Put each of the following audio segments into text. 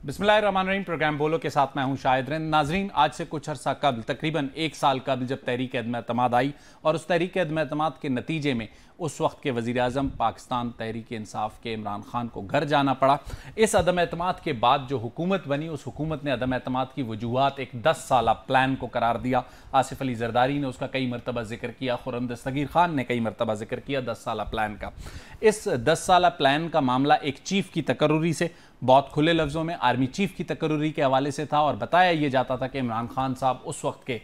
बिस्मिल्लाहिर्रहमानिर्रहीम। प्रोग्राम बोलो के साथ मैं हूं शाहिद रिंद। नाजरीन, आज से कुछ अर्सा कबल, तकरीबन एक साल कबल, जब तहरीक अदम-ए-एतमाद आई और उस तहरीक अदम-ए-एतमाद के नतीजे में उस वक्त के वज़ीर-ए-आज़म पाकिस्तान तहरीक इंसाफ के इमरान खान को घर जाना पड़ा। इस अदम-ए-एतमाद के बाद जो हुकूमत बनी, उस हुकूमत ने अदम-ए-एतमाद की वजूहात एक 10 साला प्लान को करार दिया। आसिफ अली जरदारी ने उसका कई मरतबा जिक्र किया, खुर्रम दस्तगीर खान ने कई मरतबा जिक्र किया 10 साला प्लान का। इस 10 साला प्लान का मामला एक चीफ की तकर्रुरी से, बहुत खुले लफ्ज़ों में आर्मी चीफ की तकर्रुरी के हवाले से था और बताया यह जाता था कि इमरान खान साहब उस वक्त के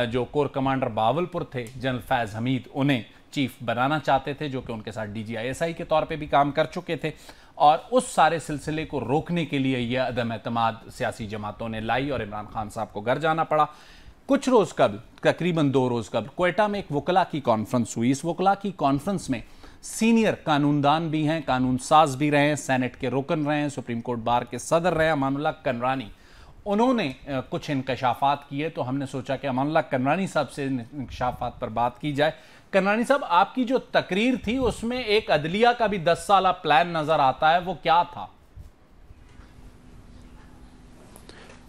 जो कोर कमांडर बावलपुर थे, जनरल फैज़ हमीद, उन्हें चीफ बनाना चाहते थे, जो कि उनके साथ DGISI के तौर पे भी काम कर चुके थे। और उस सारे सिलसिले को रोकने के लिए यह अदम-ए-एतमाद सियासी जमातों ने लाई और इमरान खान साहब को घर जाना पड़ा। कुछ रोज़ कबल, तकरीबन 2 रोज़ कबल, क्वेटा में एक वकला की कॉन्फ्रेंस हुई। इस वकला की कॉन्फ्रेंस में सीनियर कानूनदान भी हैं, कानून साज भी रहे हैं, सेनेट के रुकन रहे हैं, सुप्रीम कोर्ट बार के सदर रहे हैं, अमानुल्लाह कनरानी। उन्होंने कुछ इंकशाफात किए, तो हमने सोचा कि अमानुल्लाह कनरानी साहब से इंकशाफात पर बात की जाए। कनरानी साहब, आपकी जो तकरीर थी उसमें एक अदलिया का भी 10 साला प्लान नजर आता है, वो क्या था?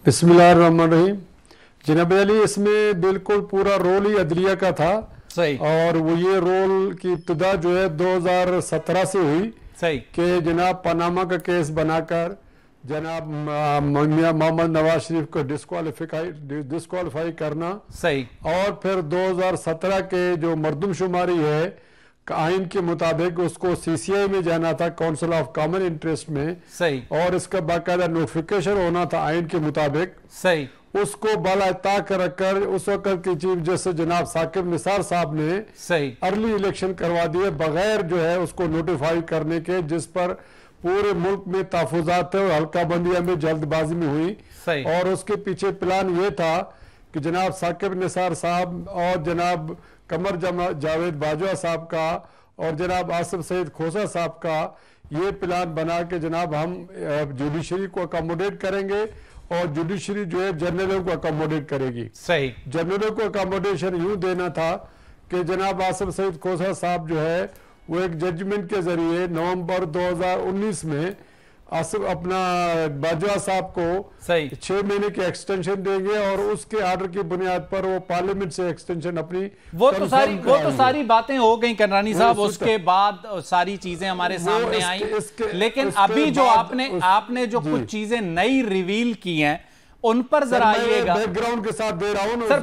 बिस्मिल्लाहिर्रहमानिर्रहीम। जनाब अली, इसमें बिल्कुल पूरा रोल ही अदलिया का था। सही। और वो ये रोल की इब्तिदा जो है 2017 से हुई। सही। कि जनाब पनामा का केस बनाकर जनाब मियां मोहम्मद नवाज शरीफ को डिस्क्वालीफाई करना। सही। और फिर 2017 के जो मरदमशुमारी है आइन के मुताबिक उसको CCI में जाना था, काउंसिल ऑफ कॉमन इंटरेस्ट में। सही। और इसका बाकायदा नोटिफिकेशन होना था आइन के मुताबिक। सही। उसको बालाताक रखकर उस वक्त की चीफ जस्टिस जनाब साकिब निसार साहब ने सही अर्ली इलेक्शन करवा दिए बगैर जो है उसको नोटिफाई करने के, जिस पर पूरे मुल्क में तहफुजात और हल्का बंदियां में जल्दबाजी में हुई। सही। और उसके पीछे प्लान ये था कि जनाब साकिब निसार साहब और जनाब कमर जावेद बाजवा साहब का और जनाब आसिफ सईद खोसा साहब का ये प्लान बना के जनाब हम जुडिशरी को अकोमोडेट करेंगे और जुडिशरी जो है जनरलों को अकोमोडेट करेगी। सही। जनरलों को अकोमोडेशन यूं देना था कि जनाब आसिफ सईद खोसा साहब जो है वो एक जजमेंट के जरिए नवंबर 2019 में आसिफ अपना बाजवा साहब को 6 महीने की एक्सटेंशन देंगे और उसके आर्डर की बुनियाद पर वो पार्लियामेंट से एक्सटेंशन अपनी वो तो सारी बातें हो गई कनरानी साहब। उसके बाद सारी चीजें हमारे सामने आई। लेकिन अभी जो आपने जो कुछ चीजें नई रिवील की हैं उन पर जरा आइएगा। बैकग्राउंड के साथ दे रहा हूं सर।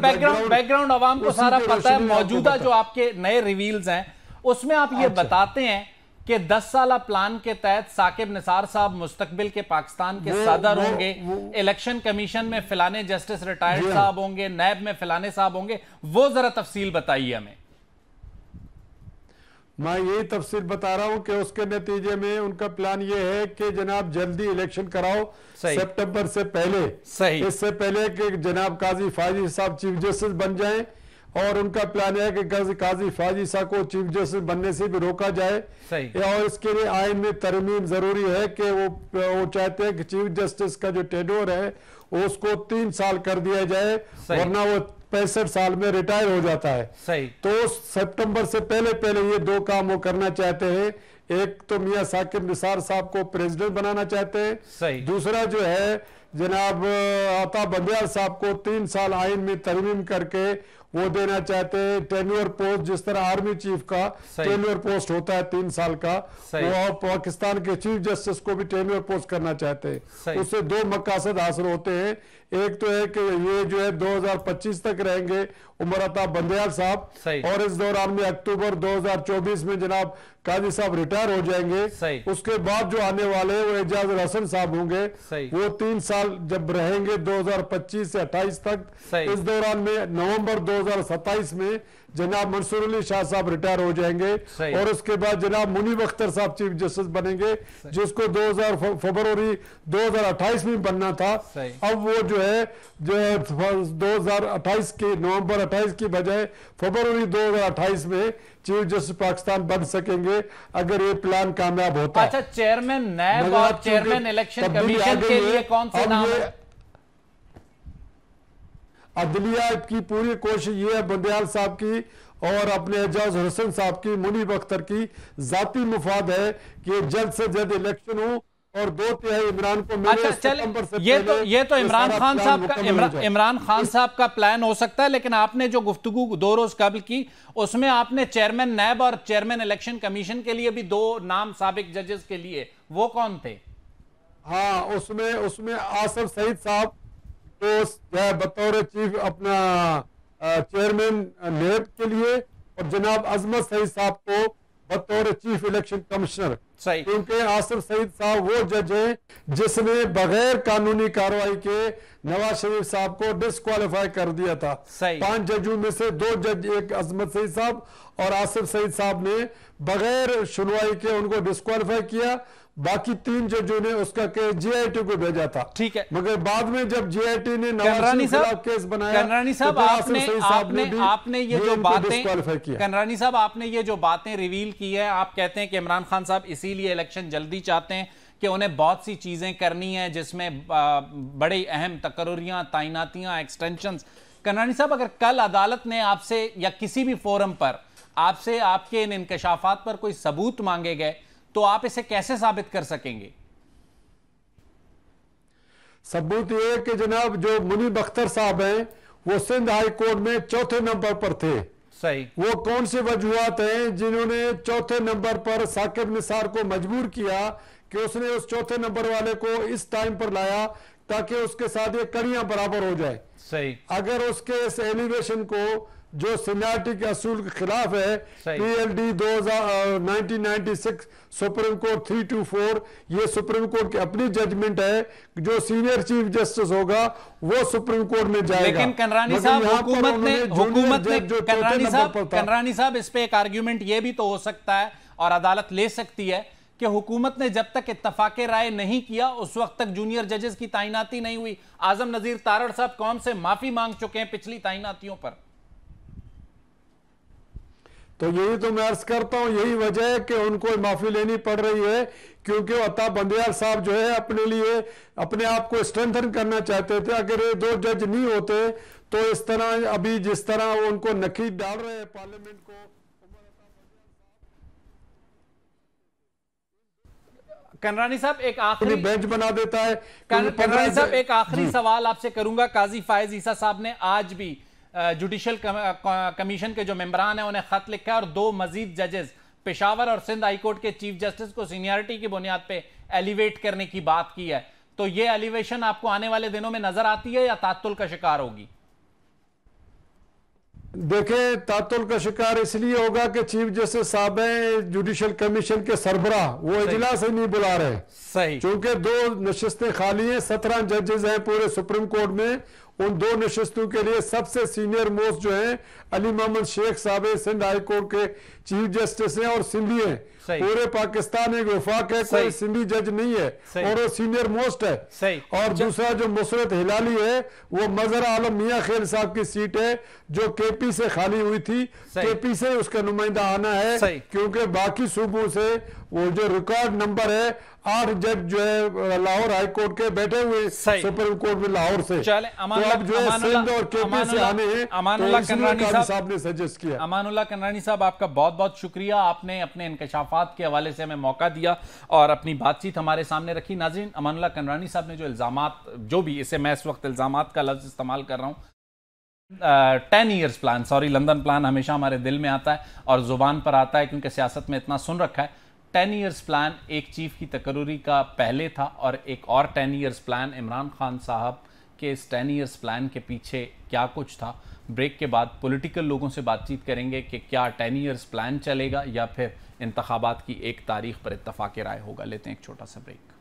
बैकग्राउंड आवाम को सारा पता है। मौजूदा जो आपके नए रिवील्स हैं उसमें आप ये बताते हैं कि 10 साला प्लान के तहत साकिब निसार साहब मुस्तकबिल के पाकिस्तान के सदर होंगे, इलेक्शन कमीशन में फिलाने जस्टिस रिटायर्ड साहब होंगे, नैब में फिलाने साहब होंगे। वो जरा तफसील बताइए हमें। मैं यही तफसील बता रहा हूं कि उसके नतीजे में उनका प्लान ये है कि जनाब जल्दी इलेक्शन कराओ सितंबर से पहले। सही। इससे पहले कि जनाब काजी फाजी साहब चीफ जस्टिस बन जाएं। और उनका प्लान है कि काजी फाजी साहब को चीफ जस्टिस बनने से भी रोका जाए। सही। और इसके लिए आइन में तरमीम जरूरी है कि वो चाहते हैं कि चीफ जस्टिस का जो टेन्योर है उसको 3 साल कर दिया जाए, वरना वो 65 साल में रिटायर हो जाता है। सही। तो सितंबर से पहले ये 2 काम वो करना चाहते हैं। एक तो मियां साकिब निसार साहब को प्रेसिडेंट बनाना चाहते हैं। सही। दूसरा जो है जनाब आता बंदियाल साहब को 3 साल आइन में तरमीम करके वो देना चाहते हैं टेन्योर पोस्ट, जिस तरह आर्मी चीफ का टेन्योर पोस्ट होता है 3 साल का, वो और पाकिस्तान के चीफ जस्टिस को भी टेन्योर पोस्ट करना चाहते हैं। उससे 2 मकासद हासिल होते हैं। एक तो है कि ये जो है 2025 तक रहेंगे उमर अता बंदियाल साहब, और इस दौरान में अक्टूबर 2024 में जनाब काजी साहब रिटायर हो जाएंगे। उसके बाद जो आने वाले वो एजाज हसन साहब होंगे, वो 3 साल जब रहेंगे 2025 से 28 तक। इस दौरान में नवंबर 2027 में जनाब मंसूर अली शाह साहब रिटायर हो जाएंगे और उसके बाद जनाब मुनीब अख्तर साहब चीफ जस्टिस बनेंगे, जिसको फरवरी 2028 में बनना था। अब वो जो है 2028 की नवंबर 28 की बजाय फरवरी 2028 में चीफ जस्टिस पाकिस्तान बन सकेंगे अगर ये प्लान कामयाब होता है। अच्छा, चेयरमैन नैब और चेयरमैन इलेक्शन कमीशन के लिए कौन से नाम है? अदलिया की पूरी कोशिश ये है बंदियाल साहब की और अपने एजाज हसन साहब की, मुनीब अख्तर की जाती मुफाद है कि जल्द से जल्द इलेक्शन हो और 2/3 इमरान को मिले। अच्छा चले, ये तो इमरान खान साहब का इमरान खान साहब का प्लान हो सकता है, लेकिन आपने जो गुफ्तगू 2 रोज कबल की उसमें आपने चेयरमैन नैब और चेयरमैन इलेक्शन कमीशन के लिए भी 2 नाम साबिक जजेस के लिए, वो कौन थे? हाँ, उसमें आसिफ सईद साहब तो जो है बतौर चीफ अपना चेयरमैन नैब के लिए, और जनाब अजमत सईद साहब को बतौर चीफ इलेक्शन कमिश्नर। सही, क्योंकि आसिफ सईद साहब वो जज है जिसने बगैर कानूनी कार्रवाई के नवाज शरीफ साहब को डिस्क्वालीफाई कर दिया था। 5 जजों में से 2 जज, एक अजमत सईद साहब और आसिफ सईद साहब ने बगैर सुनवाई के उनको डिस्क्वालीफाई किया। बाकी 3 जजों ने उसका केस जीआईटी को भेजा था। ठीक है, मगर बाद में जब जीआईटी ने नवाज शरीफ के खिलाफ केस बनाया, कनरानी साहब आपने ये जो बातें, कनरानी साहब आपने ये जो बातें रिवील की है, आप कहते हैं कि इमरान खान साहब इसीलिए इलेक्शन जल्दी चाहते हैं कि उन्हें बहुत सी चीजें करनी है जिसमें बड़ी अहम तकर्रियां, तैनातियां, एक्सटेंशंस। कनरानी साहब, अगर कल अदालत ने आपसे या किसी भी फोरम पर आपसे आपके इन इंकशाफात पर कोई सबूत मांगे गए तो आप इसे कैसे साबित कर सकेंगे? सबूत ये कि जनाब जो मुनीब अख्तर साहब हैं वो सिंध हाई कोर्ट में 4थे नंबर पर थे। सही, वो कौन सी वजूहत हैं जिन्होंने 4थे नंबर पर साकिब निसार को मजबूर किया कि उसने उस 4थे नंबर वाले को इस टाइम पर लाया ताकि उसके साथ ये कड़ियां बराबर हो जाए। सही, अगर उसके इस एलिवेशन को जो सीनियरिटी के असूल के खिलाफ है, PLD 1996 सुप्रीम कोर्ट 324, ये सुप्रीम कोर्ट की अपनी जजमेंट है, जो सीनियर चीफ जस्टिस होगा वो सुप्रीम कोर्ट में जाएगा। लेकिन कनरानी साहब, कनरानी साहब इस पे एक आर्ग्यूमेंट ये भी तो हो सकता है और अदालत ले सकती है कि हुकूमत ने जब तक इत्तफाक राय नहीं किया उस वक्त तक जूनियर जजेस की तैनाती नहीं हुई। आजम नजीर तारड़ साहब कौन से माफी मांग चुके हैं पिछली तैनातियों पर? तो यही तो मैं अर्ज करता हूं, यही वजह है कि उनको माफी लेनी पड़ रही है, क्योंकि अता बंदियाल साहब जो है अपने लिए अपने आप को स्ट्रेंथन करना चाहते थे। अगर ये 2 जज नहीं होते तो इस तरह अभी जिस तरह वो उनको नकीद डाल रहे हैं पार्लियामेंट को, कनरानी साहब एक आखिरी बेंच बना देता है। कनरानी साहब एक आखिरी सवाल आपसे करूंगा। काजी फायज ईसा साहब ने आज भी जुडिशल कमीशन के जो मेंबरान हैं उन्हें खत लिखा है और 2 मजीद जजेस पेशावर और सिंध हाईकोर्ट के चीफ जस्टिस को सीनियरिटी की बुनियाद पे एलिवेट करने की बात की है। तो ये एलिवेशन आपको आने वाले दिनों में नजर आती है या तात्तुल का शिकार होगी? देखें, तात्तुल का शिकार इसलिए होगा कि चीफ जस्टिस साहब हैं जुडिशल कमीशन के सरबराह, वो इजलास ही नहीं बुला रहे। सही, क्योंकि 2 नशिस्तें खाली हैं, 17 जजेस हैं पूरे सुप्रीम कोर्ट में। उन 2 नशिस्तों के लिए सबसे सीनियर मोस्ट जो है अली मोहम्मद शेख साहब सिंध हाई कोर्ट के चीफ जस्टिस हैं और सिंधी हैं। पूरे पाकिस्तान एक वफाक है, कोई सिंधी जज नहीं है और वो सीनियर मोस्ट है। और दूसरा जो मुसरत हिलाली है वो मजहर आलम मियां खेल साहब की सीट है जो KP से खाली हुई थी। KP से उसका नुमाइंदा आना है, क्योंकि बाकी सूबों से वो जो रिकॉर्ड नंबर है 8 जज जो है लाहौर हाई कोर्ट के बैठे हुए सुप्रीम कोर्ट में लाहौर से, तो अब जो है सिंध और KP से आने हैं। अमानुल्लाह कनरानी साहब ने सजेस्ट किया। अमानुल्लाह कनरानी साहब, आपका बहुत बहुत शुक्रिया, आपने अपने इंकशाफात के हवाले से हमें मौका दिया और अपनी बातचीत हमारे सामने रखी। नाज़रीन, अमानुल्लाह कनरानी साहब ने जो इल्जामात, जो भी, इसे मैं इस वक्त इल्जामात का लफ्ज इस्तेमाल कर रहा हूँ, 10 years plan, sorry London plan हमेशा हमारे दिल में आता है और जुबान पर आता है क्योंकि सियासत में इतना सुन रखा है। 10 ईयर्स प्लान एक चीफ की तकर्री का पहले था और एक और 10 ईयर्स प्लान इमरान खान साहब के इस 10 ईयर्स प्लान के पीछे क्या कुछ था। ब्रेक के बाद पॉलिटिकल लोगों से बातचीत करेंगे कि क्या 10 ईयर्स प्लान चलेगा या फिर इंतखाबात की एक तारीख पर इत्तफाक राय होगा। लेते हैं एक छोटा सा ब्रेक।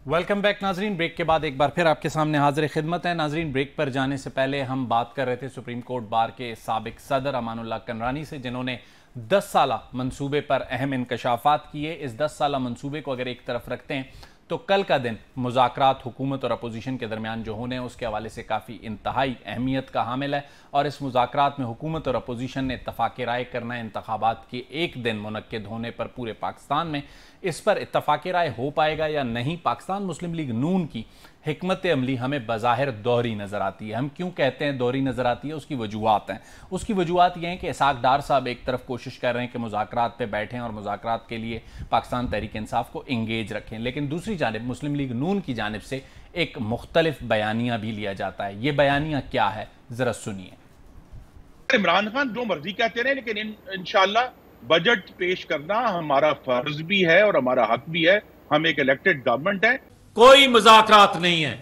वेलकम बैक नाजरीन। ब्रेक के बाद एक बार फिर आपके सामने हाजिर खिदमत है। नाजरीन, ब्रेक पर जाने से पहले हम बात कर रहे थे सुप्रीम कोर्ट बार के साबिक सदर अमानुल्लाह कनरानी से, जिन्होंने 10 साला मंसूबे पर अहम इंकशाफात किए। इस 10 साला मंसूबे को अगर एक तरफ रखते हैं तो कल का दिन मुज़ाकरात हुकूमत और अपोजिशन के दरमियान जो होने हैं उसके हवाले से काफ़ी इंतहाई अहमियत का हामिल है और इस मुज़ाकरात में हुकूमत और अपोजिशन ने इत्तफाक राय करना है इंतखाबात के एक दिन मुनक्किद होने पर पूरे पाकिस्तान में। इस पर इत्तफाक राय हो पाएगा या नहीं, पाकिस्तान मुस्लिम लीग नून की हिकमत अमली हमें बज़ाहिर दोहरी नज़र आती है। हम क्यों कहते हैं दोहरी नज़र आती है? उसकी वजूहात हैं। उसकी वजूहात ये हैं कि इसाक डार साहब एक तरफ कोशिश कर रहे हैं कि मुज़ाकरात पे बैठें और मुज़ाकरात के लिए पाकिस्तान तहरीक इंसाफ को इंगेज रखें, लेकिन दूसरी जानिब मुस्लिम लीग नून की जानिब से एक मुख्तलिफ बयानिया भी लिया जाता है। ये बयानिया क्या है, ज़रा सुनिए। इमरान खान जो मर्जी कहते रहे, लेकिन इंशाल्लाह बजट पेश करना हमारा फर्ज भी है और हमारा हक भी है। हम एक इलेक्टेड गवर्नमेंट है। कोई मुज़ाकरात नहीं है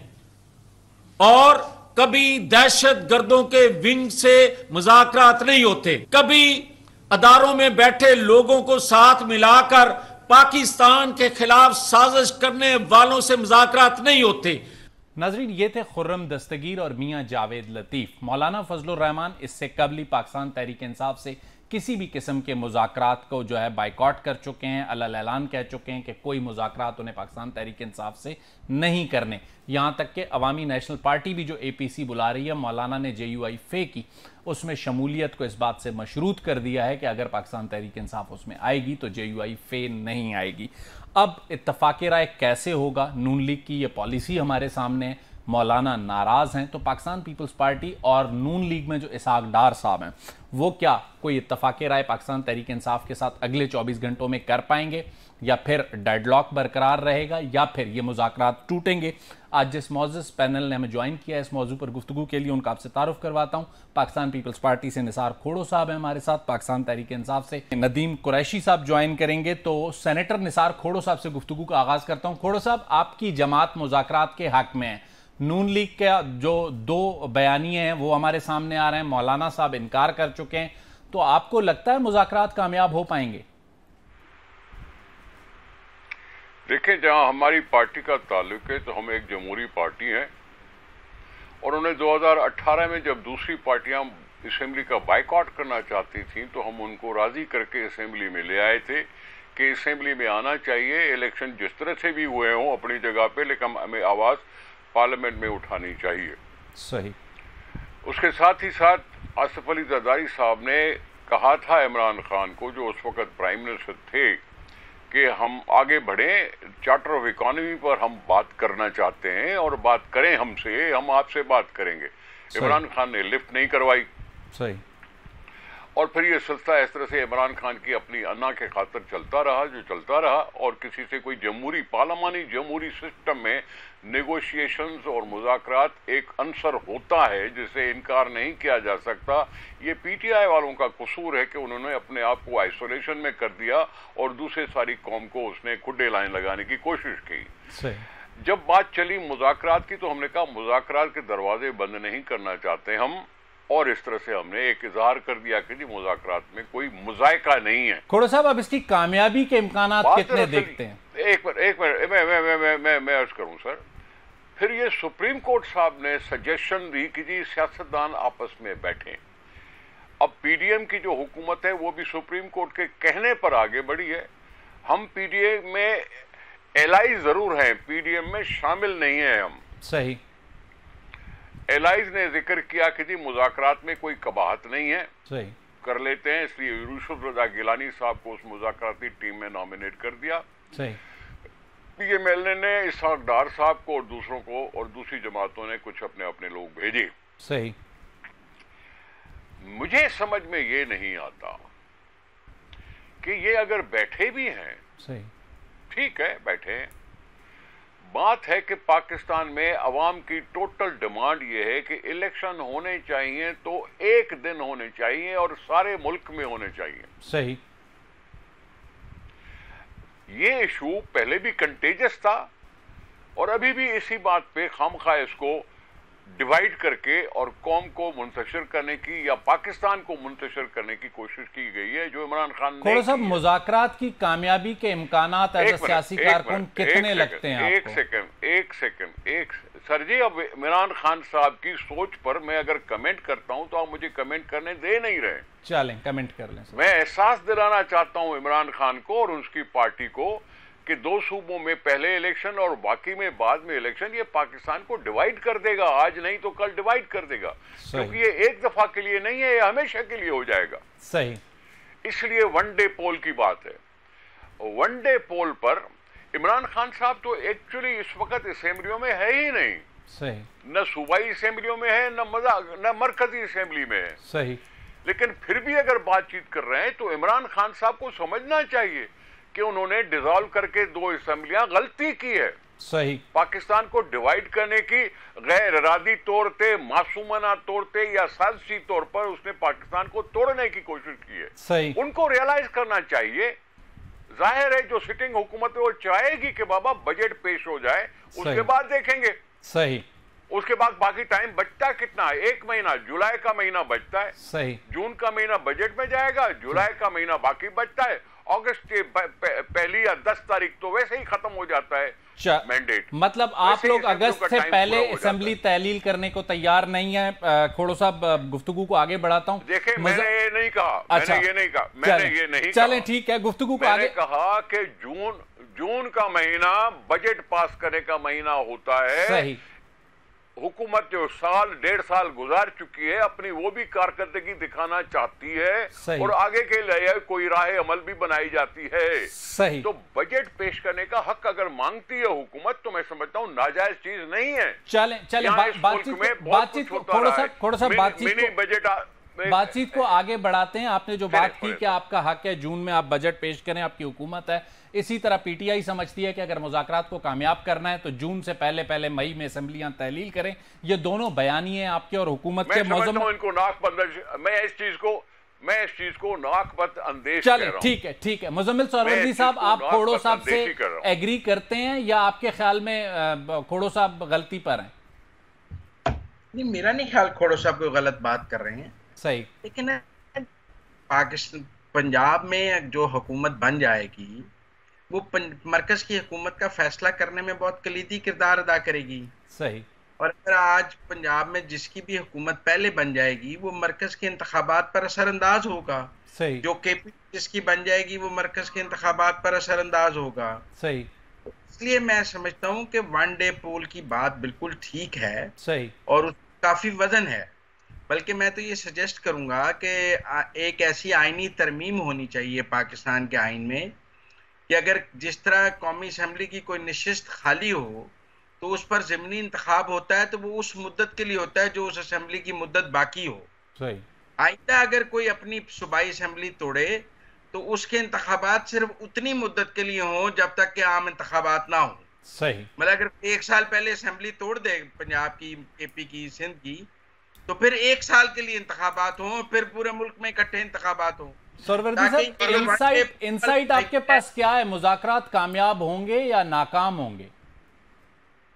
और कभी दहशत गर्दों के विंग से मुज़ाकरात नहीं होते। कभी अदारों में बैठे लोगों को साथ मिलाकर पाकिस्तान के खिलाफ साजिश करने वालों से मुज़ाकरात नहीं होते। नाजरीन, ये थे खुर्रम दस्तगीर और मियां जावेद लतीफ। मौलाना फजलुर रहमान इससे कबल ही पाकिस्तान तहरीक इंसाफ से किसी भी किस्म के मुज़ाकरात को जो है बाइकआउट कर चुके हैं, अलल ऐलान कह चुके हैं कि कोई मुज़ाकरात उन्हें पाकिस्तान तहरीक इंसाफ से नहीं करने। यहाँ तक कि अवामी नेशनल पार्टी भी जो APC बुला रही है, मौलाना ने JUI फे की, उसमें शमूलियत को इस बात से मशरूत कर दिया है कि अगर पाकिस्तान तहरीक इंसाफ उसमें आएगी तो JUI फे नहीं आएगी। अब इत्तफाक राय कैसे होगा? नून लीग की ये पॉलिसी हमारे सामने है, मौलाना नाराज हैं, तो पाकिस्तान पीपल्स पार्टी और नून लीग में जो इसाक डार साहब हैं वो क्या कोई इत्तफाक राय पाकिस्तान तहरीक इंसाफ के साथ अगले 24 घंटों में कर पाएंगे, या फिर डेडलॉक बरकरार रहेगा, या फिर ये मुज़ाकरात टूटेंगे? आज जिस मौजूद पैनल ने हमें ज्वाइन किया है इस मौजू पर गुफ्तगू के लिए, उनका आपसे तारुफ करवाता हूँ। पाकिस्तान पीपल्स पार्टी से निसार खोड़ो साहब हैं हमारे साथ, पाकिस्तान तहरीक इंसाफ से नदीम कुरैशी साहब ज्वाइन करेंगे। तो सेनेटर निसार खोड़ो साहब से गुफ्तगू का आगाज करता हूँ। खोड़ो साहब, आपकी जमात मुज़ाकरात के हक में है। नून लीग के जो 2 बयानिए हैं वो हमारे सामने आ रहे हैं, मौलाना साहब इनकार कर चुके हैं, तो आपको लगता है मुज़ाकरात कामयाब हो पाएंगे? देखें, जहां हमारी पार्टी का ताल्लुक है तो हम एक जमहूरी पार्टी हैं और उन्हें 2018 में जब दूसरी पार्टियां असेंबली का बाइकआउट करना चाहती थी तो हम उनको राजी करके असेंबली में ले आए थे कि असेंबली में आना चाहिए, इलेक्शन जिस तरह से भी हुए हों अपनी जगह पे, लेकिन हमें आवाज़ पार्लियामेंट में उठानी चाहिए। सही। उसके साथ ही साथ आसिफ अली जरदारी साहब ने कहा था इमरान खान को, जो उस वक्त प्राइम मिनिस्टर थे, कि हम आगे बढ़ें, चार्टर ऑफ इकोनॉमी पर हम बात करना चाहते हैं और बात करें हमसे, हम आपसे बात करेंगे। इमरान खान ने लिफ्ट नहीं करवाई। सही। और फिर ये सिलसिला इस तरह से इमरान खान की अपनी अन्ना के खातिर चलता रहा जो चलता रहा, और किसी से कोई जमहूरी पार्लियामानी जमहूरी सिस्टम में नेगोशिएशंस और मुज़ाकरात एक अंसर होता है जिसे इनकार नहीं किया जा सकता। ये PTI वालों का कसूर है कि उन्होंने अपने आप को आइसोलेशन में कर दिया और दूसरे सारी कौम को उसने खुड्डे लाइन लगाने की कोशिश की। सही। जब बात चली मुज़ाकरात की तो हमने कहा मुज़ाकरात के दरवाजे बंद नहीं करना चाहते हम, और इस तरह से हमने एक इजहार कर दिया कि जी मुज़ाकरात में कोई मुज़ायका नहीं है। खोड़ो साहब, अब इसकी कामयाबी के इम्कानात कितने देखते हैं? एक मिनट मैं अर्ज करूं सर। फिर ये सुप्रीम कोर्ट साहब ने सजेशन दी कि जी सियासतदान आपस में बैठे। अब PDM की जो हुकूमत है वो भी सुप्रीम कोर्ट के कहने पर आगे बढ़ी है। हम PDM में एलाइज जरूर हैं, PDM में शामिल नहीं है हम। सही। एलाइज ने जिक्र किया कि जी मुज़ाकरात में कोई कबाहत नहीं है, सही कर लेते हैं, इसलिए यूसुफ रजा गिलानी साहब को उस मुज़ाकराती टीम में नॉमिनेट कर दिया। सही। PMLN ने इसाक डार साहब को और दूसरों को और दूसरी जमातों ने कुछ अपने अपने लोग भेजे। सही। मुझे समझ में ये नहीं आता कि ये अगर बैठे भी हैं, सही, ठीक है बैठे हैं, बात है कि पाकिस्तान में अवाम की टोटल डिमांड यह है कि इलेक्शन होने चाहिए तो एक दिन होने चाहिए और सारे मुल्क में होने चाहिए। सही। ये इशू पहले भी कंटेजियस था और अभी भी इसी बात पे खामखा इसको डिवाइड करके और कौम को मुंतशिर करने की या पाकिस्तान को मुंतशिर करने की कोशिश की गई है, जो इमरान खान ने। थोड़ा सा मुज़ाकरात की कामयाबी के इम्कानात एज अ सियासी कारकुन कितने लगते हैं आपको? एक सेकंड सर जी, अब इमरान खान साहब की सोच पर मैं अगर कमेंट करता हूं तो आप मुझे कमेंट करने दे नहीं रहे। चलें, कमेंट कर लें। मैं एहसास दिलाना चाहता हूं इमरान खान को और उसकी पार्टी को कि 2 सूबों में पहले इलेक्शन और बाकी में बाद में इलेक्शन, ये पाकिस्तान को डिवाइड कर देगा, आज नहीं तो कल डिवाइड कर देगा, क्योंकि ये एक दफा के लिए नहीं है, ये हमेशा के लिए हो जाएगा। सही। इसलिए 1 डे पोल की बात है। 1 डे पोल पर इमरान खान साहब तो एक्चुअली इस वक्त असेंबलियों में है ही नहीं। सही। न सूबाई असेंबलियों में है, न मरकजी असेंबली में है। सही। लेकिन फिर भी अगर बातचीत कर रहे हैं तो इमरान खान साहब को समझना चाहिए कि उन्होंने डिसॉल्व करके 2 असेंबलियां गलती की है। सही। पाकिस्तान को डिवाइड करने की गैर इरादी तौर पे, मासूमाना तौर पे या साजिशी तौर पर उसने पाकिस्तान को तोड़ने की कोशिश की है। सही। उनको रियलाइज करना चाहिए। जाहिर है जो सिटिंग हुकूमत है वो चाहेगी कि बाबा बजट पेश हो जाए, उसके बाद देखेंगे। सही। उसके बाद बाकी टाइम बचता कितना है? 1 महीना, जुलाई का महीना बचता है। सही। जून का महीना बजट में जाएगा, जुलाई का महीना बाकी बचता है, अगस्त के पहली या 10 तारीख तो वैसे ही खत्म हो जाता है मैंडेट। मतलब आप लोग अगस्त से पहले असेंबली तहलील करने को तैयार नहीं है। खोड़ो साहब, गुफ्तगू को आगे बढ़ाता हूं। देखिए, मैंने ये नहीं कहा, मैंने ये नहीं कहा, चलें ठीक है, गुफ्तगू को आगे। कहा कि जून का महीना बजट पास करने का महीना होता है। सही। हुकूमत जो 1.5 साल गुजार चुकी है, अपनी वो भी कारकर्दगी दिखाना चाहती है और आगे के लिए कोई राह अमल भी बनाई जाती है। सही। तो बजट पेश करने का हक अगर मांगती है हुकूमत तो मैं समझता हूँ नाजायज चीज नहीं है। चलें बातचीत को आगे बढ़ाते हैं। आपने जो बात की कि आपका हक है जून में आप बजट पेश करें, आपकी हुकूमत है। इसी तरह पीटीआई समझती है कि अगर मुज़ाकरात को कामयाब करना है तो जून से पहले मई में असेंबलियां तहलील करें। ये दोनों बयानिए आपके और हुकूमत के मौजूद। इनको नाकबंद, मैं इस चीज को नाकबंद अंदेश। चले ठीक है। मुजम्मिल सोहरवर्दी साहब, आप खोड़ो साहब से एग्री करते हैं या आपके ख्याल में खोड़ो साहब गलती पर हैं? नहीं, मेरा नहीं ख्याल खोड़ो साहब कोई गलत बात कर रहे हैं। सही। लेकिन पाकिस्तान, पंजाब में जो हुकूमत बन जाएगी वो मरकज की हुकूमत का फैसला करने में बहुत कलीदी किरदार अदा करेगी। सही। और अगर आज पंजाब में जिसकी भी हुकूमत पहले बन जाएगी वो मरकज के इंतखाबात पर असरअंदाज होगा। सही। जो केपी जिसकी बन जाएगी वो मरकज के इंतखाबात पर असरअंदाज होगा। सही। इसलिए मैं समझता हूँ कि 1 डे पोल की बात बिल्कुल ठीक है। सही। और काफी वजन है। बल्कि मैं तो ये सजेस्ट करूंगा कि एक ऐसी आईनी तरमीम होनी चाहिए पाकिस्तान के आइन में कि अगर जिस तरह कौमी असम्बली की कोई नशिस्त खाली हो तो उस पर ज़िमनी इंतखाब होता है तो वो उस मुद्दत के लिए होता है जो उस असम्बली की मुद्दत बाकी हो। सही। आइंदा अगर कोई अपनी सूबाई असम्बली तोड़े तो उसके इंतखाबात सिर्फ उतनी मुद्दत के लिए हों जब तक कि आम इंतखाबात ना हो। सही। मतलब अगर 1 साल पहले असम्बली तोड़ दे पंजाब की, एपी की, सिंध की, तो फिर 1 साल के लिए इंतखाबात हों, फिर पूरे मुल्क में इकट्ठे इंतखाबात हों। सोहरवर्दी साहब, इंसाइट आपके पास क्या है? मुज़ाकरात कामयाब होंगे या नाकाम होंगे?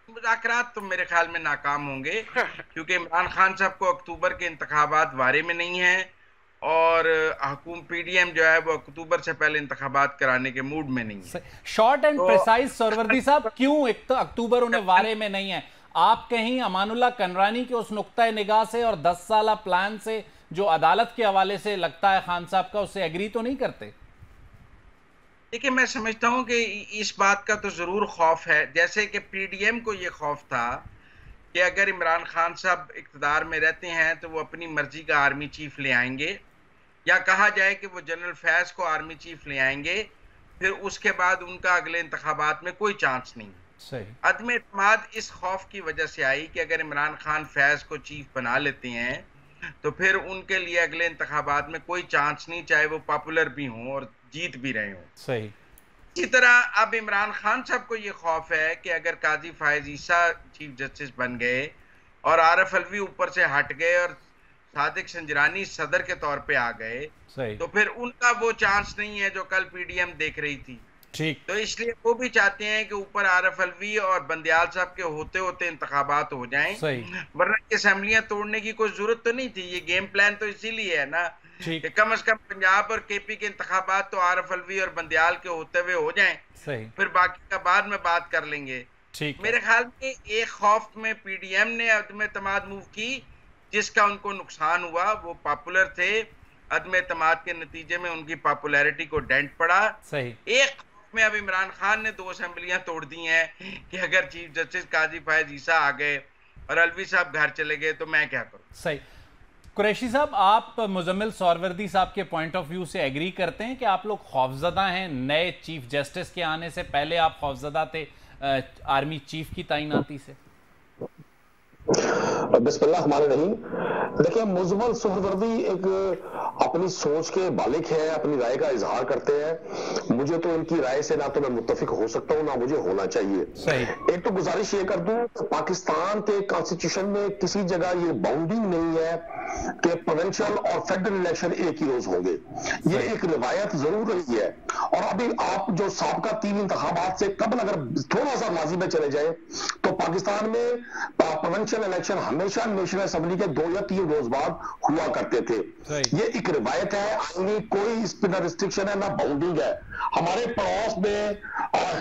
मुज़ाकरात तो मेरे ख्याल में नाकाम होंगे क्योंकि इमरान खान साहब को अक्टूबर के इंतखाबात वारे में नहीं है और हुकूमत पीडीएम जो है वो अक्टूबर से पहले इंतखाबात कराने के मूड में नहीं है। शॉर्ट एंड प्रिसाइज सोहरवर्दी साहब, क्यों एक तो अक्टूबर उन्हें वारे में नहीं है? आप कहीं अमानुल्लाह कनरानी के उस नुक्ता निगाह से और 10 साला प्लान से जो अदालत के हवाले से लगता है खान साहब का, उससे एग्री तो नहीं करते? देखिए, मैं समझता हूं कि इस बात का तो जरूर खौफ है, जैसे कि पीडीएम को ये खौफ था कि अगर इमरान खान साहब इक़्तिदार में रहते हैं तो वो अपनी मर्जी का आर्मी चीफ ले आएंगे, या कहा जाए कि वो जनरल फैज को आर्मी चीफ ले आएंगे, फिर उसके बाद उनका अगले इंतखाबात में कोई चांस नहीं। सही। अदम एतमाद इस खौफ की वजह से आई कि अगर इमरान खान फैज को चीफ बना लेते हैं तो फिर उनके लिए अगले इंतखाबात में कोई चांस नहीं, चाहे वो पॉपुलर भी हों और जीत भी रहे हों। सही। इसी तरह अब इमरान खान साहब को ये खौफ है कि अगर काजी फायज ईसा चीफ जस्टिस बन गए और आरिफ अलवी ऊपर से हट गए और सादिक संजरानी सदर के तौर पे आ गए, तो फिर उनका वो चांस नहीं है जो कल पीडीएम देख रही थी। ठीक। तो इसलिए वो भी चाहते हैं कि ऊपर आरिफ अलवी और बंदियाल साहब के होते होते इंतखाबात हो जाएं, वरना ये असेंबलियां तोड़ने की कोई जरूरत तो नहीं थी। ये गेम प्लान तो इसीलिए है ना कि कम से कम पंजाब और केपी के इंतखाबात तो आरिफ अलवी और बंदियाल के होते हुए हो जाएं, फिर बाकी का बाद में बात कर लेंगे। मेरे ख्याल में एक खौफ में पीडीएम ने अदम एतमाद मूव की जिसका उनको नुकसान हुआ। वो पॉपुलर थे, अदम एतमाद के नतीजे में उनकी पॉपुलैरिटी को डेंट पड़ा। सही। एक में अब इमरान खान ने 2 असेंबलियां तोड़ दी हैं कि अगर चीफ जस्टिस काजी फायज ईसा आ गए और अलवी साहब घर चले गए तो मैं क्या करूं। सही। कुरैशी साहब, आप मुजम्मिल सौरवर्दी साहब के पॉइंट ऑफ व्यू से एग्री करते हैं कि आप लोग खौफजदा हैं? नए चीफ जस्टिस के आने से पहले आप खौफजदा थे आर्मी चीफ की तैनाती से? बिस्मिल्लाह हमारे नहीं। देखिए, मुजम्मिल सौरवर्दी एक अपनी सोच के मालिक है, अपनी राय का इजहार करते हैं। मुझे तो इनकी राय से ना तो मैं मुत्तफिक हो सकता हूँ, ना मुझे होना चाहिए। सही। एक तो गुजारिश ये कर दूं कि पाकिस्तान के कॉन्स्टिट्यूशन में किसी जगह ये बाउंडिंग नहीं है कि प्रोविंशियल और फेडरल इलेक्शन एक ही रोज होंगे। ये एक रिवायत जरूर रही है। और अभी आप जो साबका 3 इंतखाबात से कबल अगर थोड़ा सा माजी में चले जाए तो पाकिस्तान में प्रोविंशियल इलेक्शन हमेशा नेशनल असेंबली के 2 या 3 रोज बाद हुआ करते थे। ये एक रिवायत है, आईनी कोई इस पर ना रिस्ट्रिक्शन है ना बाउंडिंग है। हमारे पड़ोस में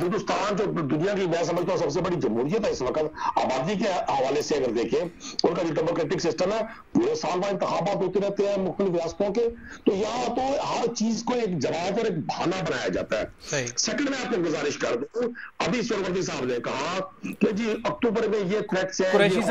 हिंदुस्तान जो दुनिया की मैं समझता हूँ सबसे बड़ी जमहूरियत है इस वक्त, आबादी के हवाले से अगर देखें उनका जो डेमोक्रेटिक सिस्टम है, पूरे साल में इंतखाबात होते रहते हैं मुख्तलिफ रियासतों के, तो यहाँ तो हर चीज को एक जवाब और एक बहाना बनाया जाता है। सेकंड में आपको गुजारिश कर दूं, अभी सौरवर्दी साहब ने कहा कि जी अक्टूबर में ये थ्रेट्स है। कुरैशी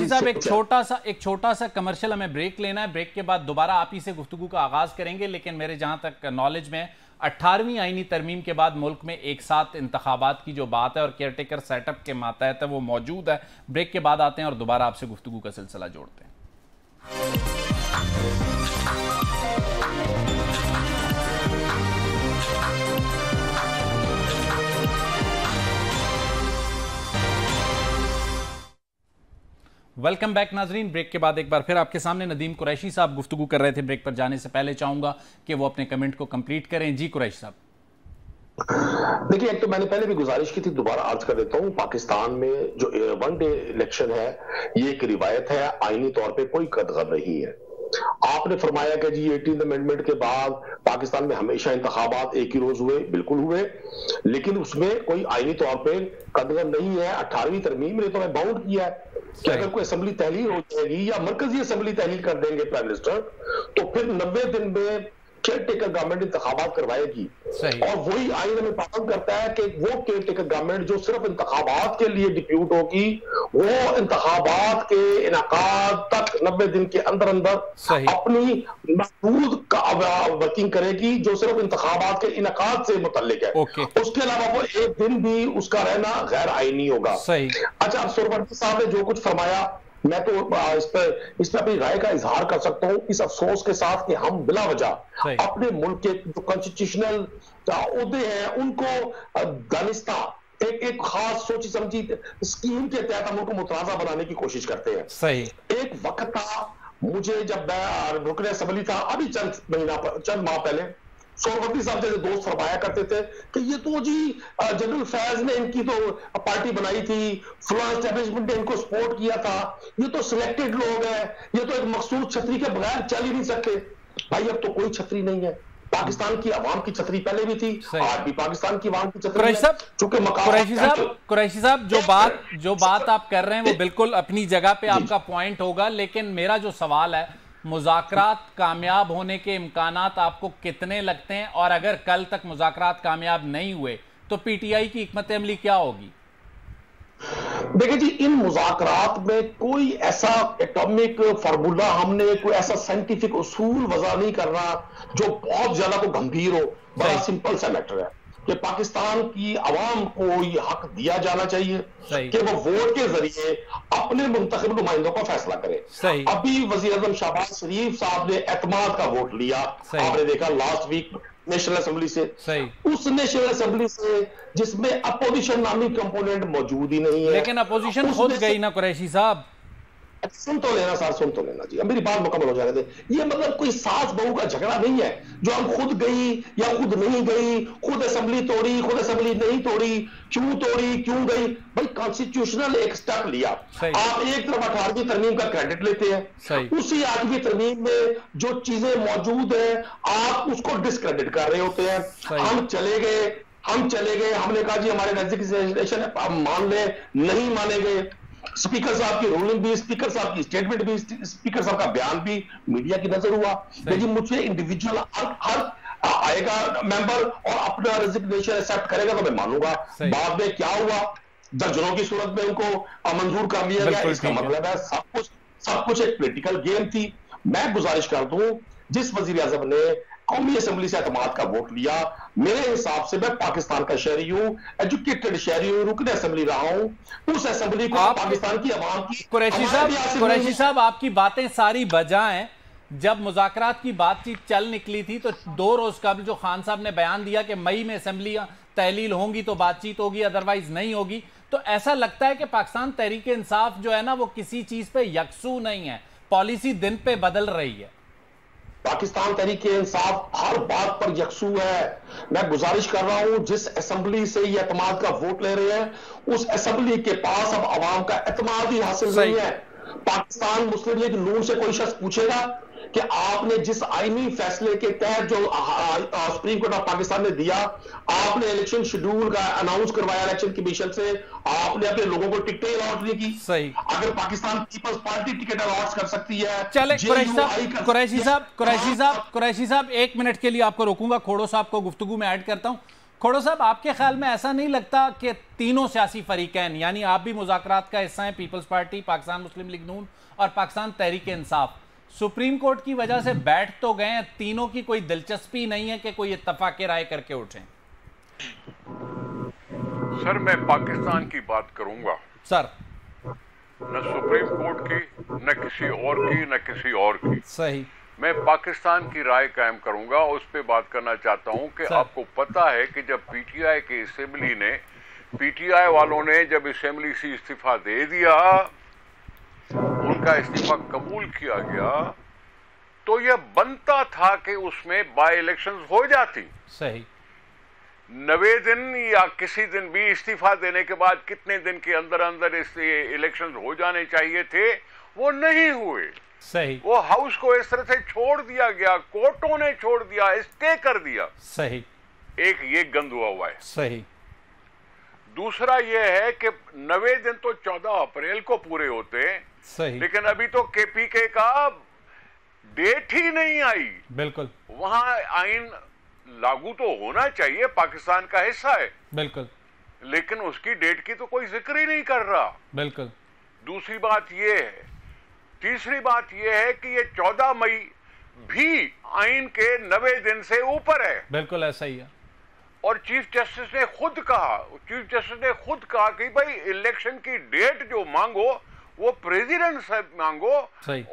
साहब एक छोटा सा कमर्शियल हमें ब्रेक लेना है। ब्रेक के बाद दोबारा आप ही से गुफ्तगू का आगाज करेंगे, लेकिन मेरे जहां तक नॉलेज में 18वीं आईनी तरमीम के बाद मुल्क में एक साथ इंतखाबात की जो बात है और केयरटेकर सेटअप के मातहत है वो मौजूद है। ब्रेक के बाद आते हैं और दोबारा आपसे गुफ्तगू का सिलसिला जोड़ते हैं। वेलकम बैक नाजरीन। ब्रेक के बाद एक बार फिर आपके सामने नदीम कुरैशी साहब गुफ्तगू कर रहे थे। ब्रेक पर जाने से पहले चाहूंगा कि वो अपने कमेंट को कंप्लीट करें। जी कुरैशी साहब। देखिए, एक तो मैंने पहले भी गुजारिश की थी, दोबारा अर्ज कर देता हूं, पाकिस्तान में जो 1 डे इलेक्शन है ये एक रिवायत है, आईनी तौर पे कोई कदगन नहीं है। आपने फरमाया कि जी 18th अमेंडमेंट के बाद पाकिस्तान में हमेशा इंतखाबात एक ही रोज हुए, बिल्कुल हुए, लेकिन उसमें कोई आईनी तौर पे कदगन नहीं है। 18वीं तरमीम ने तो मैं बाउंड किया है कि अगर कोई असेंबली तहलील हो जाएगी या मरकजी असेंबली तहलील कर देंगे प्राइम मिनिस्टर, तो फिर 90 दिन में केयरटेकर गवर्नमेंट इंतखाबात करवाएगी। और वही आईन में पाबंद करता है कि वो केयरटेकर गवर्नमेंट जो सिर्फ इंतखाबात के लिए डिप्यूट होगी, वो इंतखाबात के इनाकाद तक 90 दिन के अंदर अंदर अपनी महदूद वर्किंग करेगी जो सिर्फ इंतखाबात के इनाकाद से मुतल्लिक है। उसके अलावा वो एक दिन भी उसका रहना गैर आईनी होगा। अच्छा, अब सौरवर्दी साहब ने जो कुछ फरमाया, मैं तो इस पर अपनी राय का इजहार कर सकता हूं, इस अफसोस के साथ कि हम बिला वजह अपने मुल्क के जो कॉन्स्टिट्यूशनल ओहदे हैं उनको दानिस्ता एक खास सोची समझी स्कीम के तहत हम उनको मुतराजा बनाने की कोशिश करते हैं। सही। एक वक्त था, मुझे जब मैं रुकन असेंबली था अभी चंद माह पहले, सौरवर्दी साहब जैसे दोस्त फरमाया करते थे कि ये तो जी जनरल फैज ने इनकी तो पार्टी बनाई थी, फलां एस्टेब्लिशमेंट ने इनको सपोर्ट किया था, ये तो सिलेक्टेड लोग हैं, ये तो एक मखसूस छतरी के बगैर चल ही नहीं सकते। भाई अब तो कोई छतरी नहीं है, पाकिस्तान की आवाम की छतरी पहले भी थी, आज भी पाकिस्तान की आवाम की छतरी है। चूंकि कुरैशी साहब जो बात आप कर रहे हैं वो बिल्कुल अपनी जगह पे आपका पॉइंट होगा, लेकिन मेरा जो सवाल है, मुज़ाकरात कामयाब होने के इम्कानात आपको कितने लगते हैं? और अगर कल तक मुज़ाकरात कामयाब नहीं हुए तो पीटीआई की हिकमत अमली क्या होगी? देखिए जी, इन मुज़ाकरात में कोई ऐसा एटॉमिक फार्मूला, हमने कोई ऐसा साइंटिफिक उसूल वज़ा नहीं करना जो बहुत ज्यादा को गंभीर हो। बड़ा सिंपल सा मैटर है कि पाकिस्तान की आवाम को ये हक दिया जाना चाहिए कि वो वोट के जरिए अपने मुंतखब नुमाइंदों का फैसला करे। अभी वजीर आज़म शहबाज शरीफ साहब ने एतमाद का वोट लिया, आपने देखा लास्ट वीक नेशनल असेंबली से, उस नेशनल असेंबली से जिसमें अपोजिशन नामी कंपोनेंट मौजूद ही नहीं है। लेकिन अपोजिशन खुद गई ना कुरैशी साहब। सुन तो लेना सर, सुन तो लेना जी, अब मेरी बात मुकम्मल हो जाने दे। ये मतलब कोई सास बहू का झगड़ा नहीं है जो हम खुद गई या खुद नहीं गई, खुद असेंबली तोड़ी, खुद असेंबली नहीं तोड़ी, क्यों गई। भाई कॉन्स्टिट्यूशनल एक स्टेप लिया। आप एक तरफ 18वीं तरमीम का क्रेडिट लेते हैं, उसी 8वीं तरमीम में जो चीजें मौजूद है आप उसको डिस्क्रेडिट कर रहे होते हैं। हम चले गए, हमने कहा जी हमारे नजदीक हम मान ले, नहीं माने गए। स्पीकर साहब की रूलिंग भी, स्पीकर साहब की स्टेटमेंट भी, स्पीकर साहब का बयान भी मीडिया की नजर हुआ। लेकिन मुझे इंडिविजुअल हर आएगा मेंबर और अपना रेजिग्नेशन एक्सेप्ट करेगा तो मैं मानूंगा। बाद में क्या हुआ, दर्जनों की सूरत में उनको मंजूर कर लिया गया। इसका मतलब है सब कुछ एक पॉलिटिकल गेम थी। मैं गुजारिश कर दूं, जिस वजीर आजम ने कौमी असेंबली से एतमाद का वोट लिया, मेरे हिसाब से मैं पाकिस्तान का शहरी हूं, एजुकेटेड शहरी हूं, रुकन असेंबली रहा हूं, उस असेंबली को पाकिस्तान की आवाम की। कुरैशी साहब, आपकी बातें सारी बजा हैं। जब मुज़ाकरात की बातचीत चल निकली थी तो 2 रोज कबल जो खान साहब ने बयान दिया कि मई में असेंबलियां तहलील होंगी तो बातचीत होगी, अदरवाइज नहीं होगी, तो ऐसा लगता है कि पाकिस्तान तहरीक इंसाफ जो है ना वो किसी चीज पे यकसू नहीं है, पॉलिसी दिन पे बदल रही है। पाकिस्तान तहरीक इंसाफ हर बात पर यकसू है। मैं गुजारिश कर रहा हूं, जिस असेंबली से ये एतमाद का वोट ले रहे हैं, उस असेंबली के पास अब अवाम का एतमाद ही हासिल नहीं है। पाकिस्तान मुस्लिम लीग नून से कोई शख्स पूछेगा कि आपने जिस आईनी फैसले के तहत जो सुप्रीम कोर्ट ऑफ पाकिस्तान ने दिया, आपने इलेक्शन शेड्यूल का अनाउंस करवाया इलेक्शन कमीशन से, आपने अपने लोगों को टिकटें अलॉट नहीं की। सही, अगर पाकिस्तान पीपल्स पार्टी टिकट अलॉट कर सकती है। चले कुरैशी साहब 1 मिनट के लिए आपको रोकूंगा, खोड़ो साहब को गुफ्तगू में ऐड करता हूं। खोड़ो साहब, आपके ख्याल में ऐसा नहीं लगता कि तीनों सियासी फरीकैन, यानी आप भी मुज़ाकरात का हिस्सा हैं, पीपल्स पार्टी, पाकिस्तान मुस्लिम लीग नून और पाकिस्तान तहरीक इंसाफ, सुप्रीम कोर्ट की वजह से बैठ तो गए हैं, तीनों की कोई दिलचस्पी नहीं है कि कोई इत्तफाक राय करके उठें? सर, मैं पाकिस्तान की बात करूंगा सर, न सुप्रीम कोर्ट की, न किसी और की, न किसी और की। सही, मैं पाकिस्तान की राय कायम करूंगा। उस पर बात करना चाहता हूं कि आपको पता है कि जब पीटीआई की असेंबली ने, पीटीआई वालों ने जब असेंबली से इस्तीफा दे दिया, उनका इस्तीफा कबूल किया गया, तो यह बनता था कि उसमें बाय इलेक्शंस हो जाती। सही, 90 दिन या किसी दिन भी इस्तीफा देने के बाद कितने दिन के अंदर अंदर इलेक्शंस हो जाने चाहिए थे, वो नहीं हुए। सही, वो हाउस को इस तरह से छोड़ दिया गया, कोर्टों ने छोड़ दिया, स्टे कर दिया। सही, एक ये गंद हुआ है। सही, दूसरा ये है कि 90 दिन तो 14 अप्रैल को पूरे होते हैं। सही, लेकिन अभी तो केपीके का डेट ही नहीं आई। बिल्कुल, वहां आइन लागू तो होना चाहिए, पाकिस्तान का हिस्सा है, बिल्कुल, लेकिन उसकी डेट की तो कोई जिक्र ही नहीं कर रहा। बिल्कुल। दूसरी बात यह है, तीसरी बात यह है कि ये 14 मई भी आइन के 90 दिन से ऊपर है। बिल्कुल ऐसा ही है। और चीफ जस्टिस ने खुद कहा कि भाई इलेक्शन की डेट जो मांगो वो प्रेसिडेंट से मांगो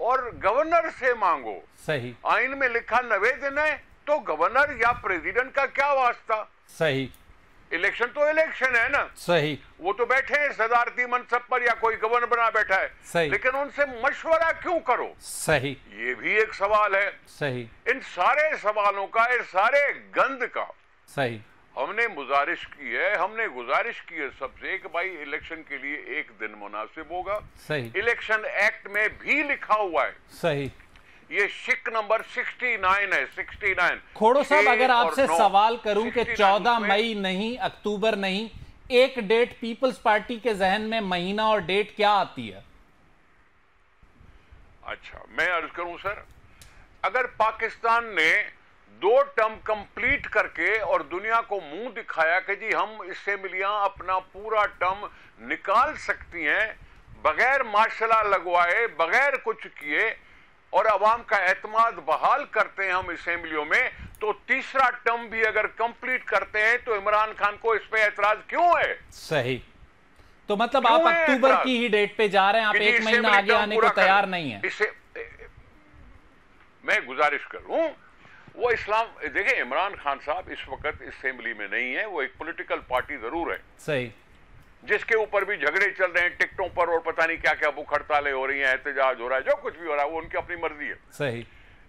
और गवर्नर से मांगो। सही, आइन में लिखा 90 दिन है, तो गवर्नर या प्रेसिडेंट का क्या वास्ता? सही, इलेक्शन तो इलेक्शन है ना। सही, वो तो बैठे हैं सदारती मनसब पर या कोई गवर्नर बना बैठा है। सही, लेकिन उनसे मशवरा क्यों करो? सही, ये भी एक सवाल है। सही, इन सारे सवालों का, इस सारे गंद का सही हमने गुजारिश की है सबसे कि भाई इलेक्शन के लिए एक दिन मुनासिब होगा। सही, इलेक्शन एक्ट में भी लिखा हुआ है। सही, ये शिक नंबर 69 है, 69। खोड़ो साहब, अगर आपसे सवाल करूं कि 14 मई नहीं, अक्टूबर नहीं, एक डेट पीपल्स पार्टी के जहन में महीना और डेट क्या आती है? अच्छा, मैं अर्ज करूं सर, अगर पाकिस्तान ने 2 टर्म कंप्लीट करके और दुनिया को मुंह दिखाया कि जी हम असेंबलियां अपना पूरा टर्म निकाल सकती हैं बगैर मार्शल लगवाए, बगैर कुछ किए, और अवाम का एतमाद बहाल करते हैं हम असेंबलियों में, तो तीसरा टर्म भी अगर कंप्लीट करते हैं तो इमरान खान को इस पे एतराज क्यों है? सही, तो मतलब आप अक्टूबर की ही डेट पे जा रहे हैं, आप 1 महीना आगे आने को तैयार नहीं है। इससे मैं गुजारिश करूं, वो इस्लाम, देखिए इमरान खान साहब इस वक्त असेंबली में नहीं है, वो एक पॉलिटिकल पार्टी जरूर है। सही, जिसके ऊपर भी झगड़े चल रहे हैं टिकटों पर और पता नहीं क्या क्या भूख हड़तालें हो रही हैं, एहतजाज हो रहा है, जो कुछ भी हो रहा है वो उनकी अपनी मर्जी है। सही,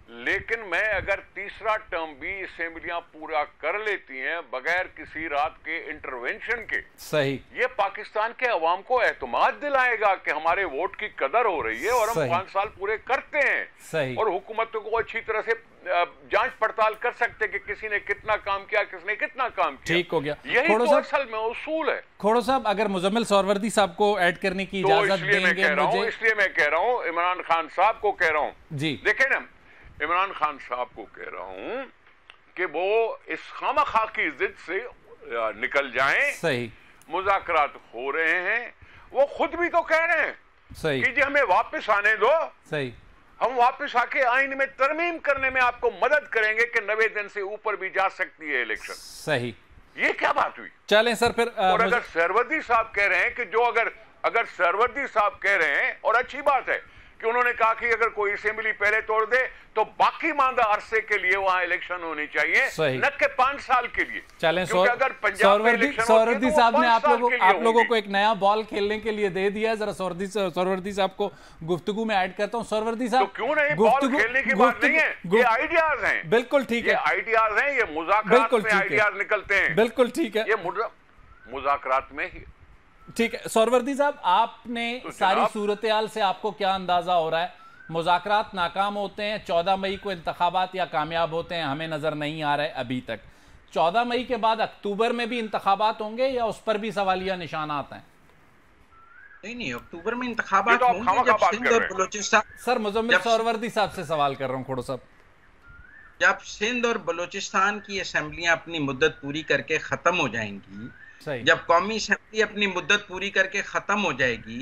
लेकिन मैं अगर तीसरा टर्म भी असेंबलियां पूरा कर लेती हैं बगैर किसी रात के इंटरवेंशन के, सही, ये पाकिस्तान के अवाम को एतमाद दिलाएगा कि हमारे वोट की कदर हो रही है और हम 5 साल पूरे करते हैं। सही, और हुकूमतों को अच्छी तरह से जांच पड़ताल कर सकते हैं कि किसी ने कितना काम किया, किसने कितना काम किया। ठीक हो गया। यही तो असल में उसूल है। खोड़ो साहब, अगर मुजम्मिल सोहरवर्दी साहब को ऐड करने की इजाजत देंगे मुझे। इसलिए मैं कह रहा हूं, इमरान खान साहब को कह रहा हूं जी, देखें ना, इमरान खान साहब को कह रहा हूं कि वो इस खामखा की जिद से निकल जाएं। सही, मुज़ाकरात हो रहे हैं, वो खुद भी तो कह रहे हैं सही कि जी हमें वापस आने दो। सही, हम वापस आके आइन में तरमीम करने में आपको मदद करेंगे कि 90 दिन से ऊपर भी जा सकती है इलेक्शन। सही, ये क्या बात हुई? चलें सर फिर और अगर सरवर्दी साहब कह रहे हैं कि जो अगर सरवर्दी साहब कह रहे हैं, और अच्छी बात है कि उन्होंने कहा कि अगर कोई असेंबली पहले तोड़ दे तो बाकी मांदा अरसे के लिए वहां इलेक्शन होनी चाहिए, न कि 5 साल के लिए। चलें, अगर पंजाब में सौरवर्दी साहब ने आप लोगों को एक नया बॉल खेलने के लिए दे दिया है। जरा सौरवर्दी साहब को गुफ्तगू में ऐड करता हूं। सौरवर्दी साहब, तो क्यों नहीं, बॉल खेलने की बात नहीं है, ये आइडियाज हैं। बिल्कुल ठीक है, आइडियाज हैं, ये मुज़ाकरात में आइडियाज निकलते हैं। बिल्कुल ठीक है, ये मुज़ाकरात में ही। ठीक है सौरवर्दी साहब, आपने तो सारी सूरत-ए-हाल से आपको क्या अंदाजा हो रहा है? मुज़ाकरात नाकाम होते हैं, 14 मई को इंतखाबात या कामयाब होते हैं, हमें नजर नहीं आ रहा है अभी तक। 14 मई के बाद अक्टूबर में भी इंतखाबात होंगे या उस पर भी सवालिया निशानात हैं? नहीं, अक्टूबर में इंतखाबात होंगे जब सिंध और बलोचिस्तान। सर मुजम्मिल सौरवर्दी साहब से सवाल कर रहा हूँ खोड़ो साहब। जब सिंध और बलोचिस्तान की असेंबलियां अपनी मुद्दत पूरी करके खत्म हो जाएंगी, जब कौमी असेंबली अपनी मुद्दत पूरी करके खत्म हो जाएगी,